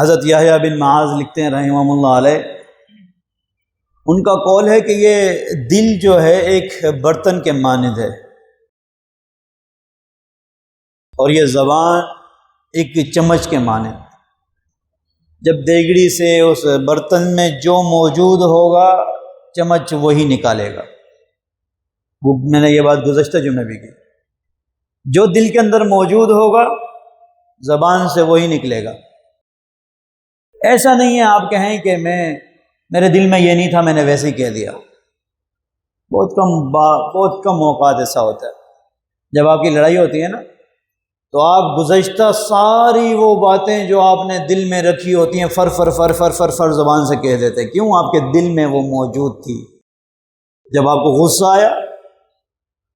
حضرت یحییٰ بن معاذ لکھتے ہیں رحمہ اللہ علیہ، ان کا قول ہے کہ یہ دل جو ہے ایک برتن کے مانند ہے اور یہ زبان ایک چمچ کے مانند۔ جب دیگڑی سے اس برتن میں جو موجود ہوگا چمچ وہی نکالے گا۔ میں نے یہ بات گزشتہ جمعے بھی کی، جو دل کے اندر موجود ہوگا زبان سے وہی نکلے گا۔ ایسا نہیں ہے آپ کہیں کہ میرے دل میں یہ نہیں تھا، میں نے ویسے ہی کہہ دیا۔ بہت کم اوقات ایسا ہوتا ہے۔ جب آپ کی لڑائی ہوتی ہے نا تو آپ گزشتہ ساری وہ باتیں جو آپ نے دل میں رکھی ہوتی ہیں فر فر فر فر فر فر زبان سے کہہ دیتے ہیں۔ کیوں؟ آپ کے دل میں وہ موجود تھی۔ جب آپ کو غصہ آیا،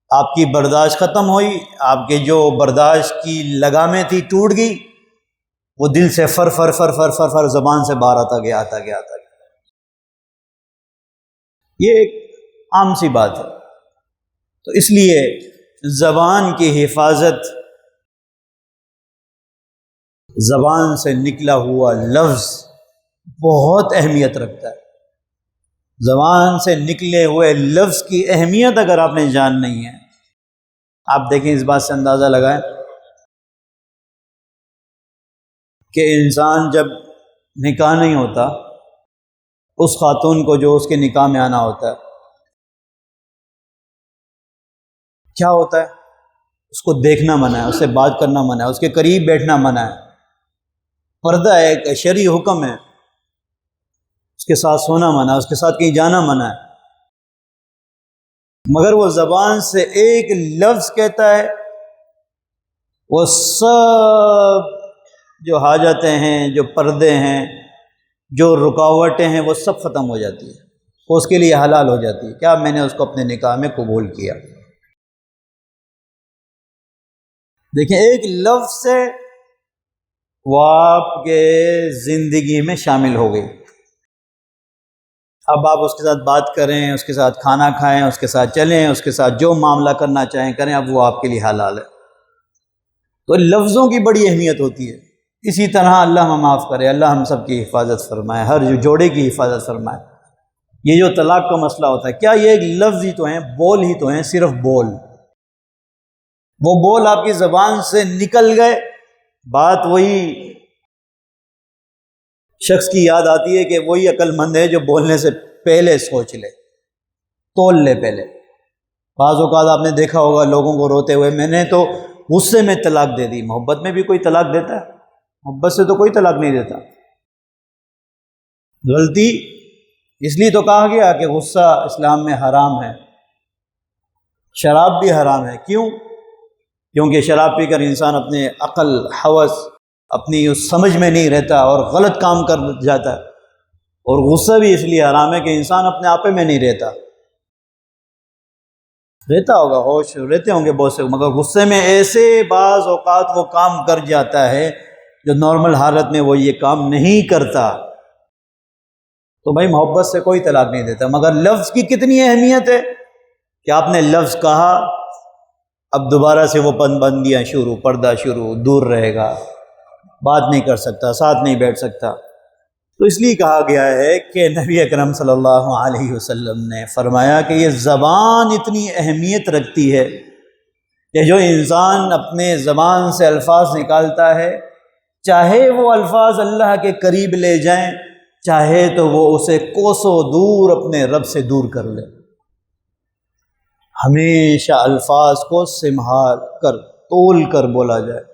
آپ کی برداشت ختم ہوئی، آپ کے جو برداشت کی لگامیں تھی ٹوٹ گئی، وہ دل سے فر فر فر فر فر فر زبان سے باہر آتا گیا۔ یہ ایک عام سی بات ہے۔ تو اس لیے زبان کی حفاظت، زبان سے نکلا ہوا لفظ بہت اہمیت رکھتا ہے۔ زبان سے نکلے ہوئے لفظ کی اہمیت اگر آپ نے جاننی ہے، آپ دیکھیں اس بات سے اندازہ لگائیں کہ انسان جب نکاح نہیں ہوتا، اس خاتون کو جو اس کے نکاح میں آنا ہوتا ہے، کیا ہوتا ہے؟ اس کو دیکھنا منع ہے، اس سے بات کرنا منع ہے، اس کے قریب بیٹھنا منع ہے۔ پردہ ہے، ایک شرعی حکم ہے، اس کے ساتھ سونا منع ہے، اس کے ساتھ کہیں جانا منع ہے۔ مگر وہ زبان سے ایک لفظ کہتا ہے، وہ سب جو حاجتیں ہیں، جو پردے ہیں، جو رکاوٹیں ہیں، وہ سب ختم ہو جاتی ہے، وہ اس کے لیے حلال ہو جاتی ہے۔ کیا؟ میں نے اس کو اپنے نکاح میں قبول کیا۔ دیکھیں، ایک لفظ سے وہ آپ کے زندگی میں شامل ہو گئی۔ اب آپ اس کے ساتھ بات کریں، اس کے ساتھ کھانا کھائیں، اس کے ساتھ چلیں، اس کے ساتھ جو معاملہ کرنا چاہیں کریں، اب وہ آپ کے لیے حلال ہے۔ تو لفظوں کی بڑی اہمیت ہوتی ہے۔ اسی طرح اللہ ہمیں معاف کرے، اللہ ہم سب کی حفاظت فرمائے، ہر جوڑے کی حفاظت فرمائے۔ یہ جو طلاق کا مسئلہ ہوتا ہے، کیا یہ ایک لفظ ہی تو ہیں، بول ہی تو ہیں، صرف بول؟ وہ بول آپ کی زبان سے نکل گئے، بات وہی شخص کی یاد آتی ہے کہ وہی عقل مند ہے جو بولنے سے پہلے سوچ لے، تول لے پہلے۔ بعض اوقات آپ نے دیکھا ہوگا لوگوں کو روتے ہوئے، میں نے تو غصے میں طلاق دے دی۔ محبت میں بھی کوئی طلاق دیتا ہے؟ محبت سے تو کوئی طلاق نہیں دیتا۔ غلطی اس لیے تو کہا گیا کہ غصہ اسلام میں حرام ہے، شراب بھی حرام ہے۔ کیوں؟ کیونکہ شراب پی کر انسان اپنے عقل، ہوس، اپنی اس سمجھ میں نہیں رہتا اور غلط کام کر جاتا ہے۔ اور غصہ بھی اس لیے حرام ہے کہ انسان اپنے آپے میں نہیں رہتا ہوگا، ہوش رہتے ہوں گے بہت سے، مگر غصے میں ایسے بعض اوقات وہ کام کر جاتا ہے جو نارمل حالت میں وہ یہ کام نہیں کرتا۔ تو بھائی محبت سے کوئی طلاق نہیں دیتا، مگر لفظ کی کتنی اہمیت ہے کہ آپ نے لفظ کہا، اب دوبارہ سے وہ پابندیاں شروع، پردہ شروع، دور رہے گا، بات نہیں کر سکتا، ساتھ نہیں بیٹھ سکتا۔ تو اس لیے کہا گیا ہے کہ نبی اکرم صلی اللہ علیہ وسلم نے فرمایا کہ یہ زبان اتنی اہمیت رکھتی ہے کہ جو انسان اپنے زبان سے الفاظ نکالتا ہے، چاہے وہ الفاظ اللہ کے قریب لے جائیں، چاہے تو وہ اسے کوسوں دور اپنے رب سے دور کر لے۔ ہمیشہ الفاظ کو سنبھال کر، تول کر بولا جائے۔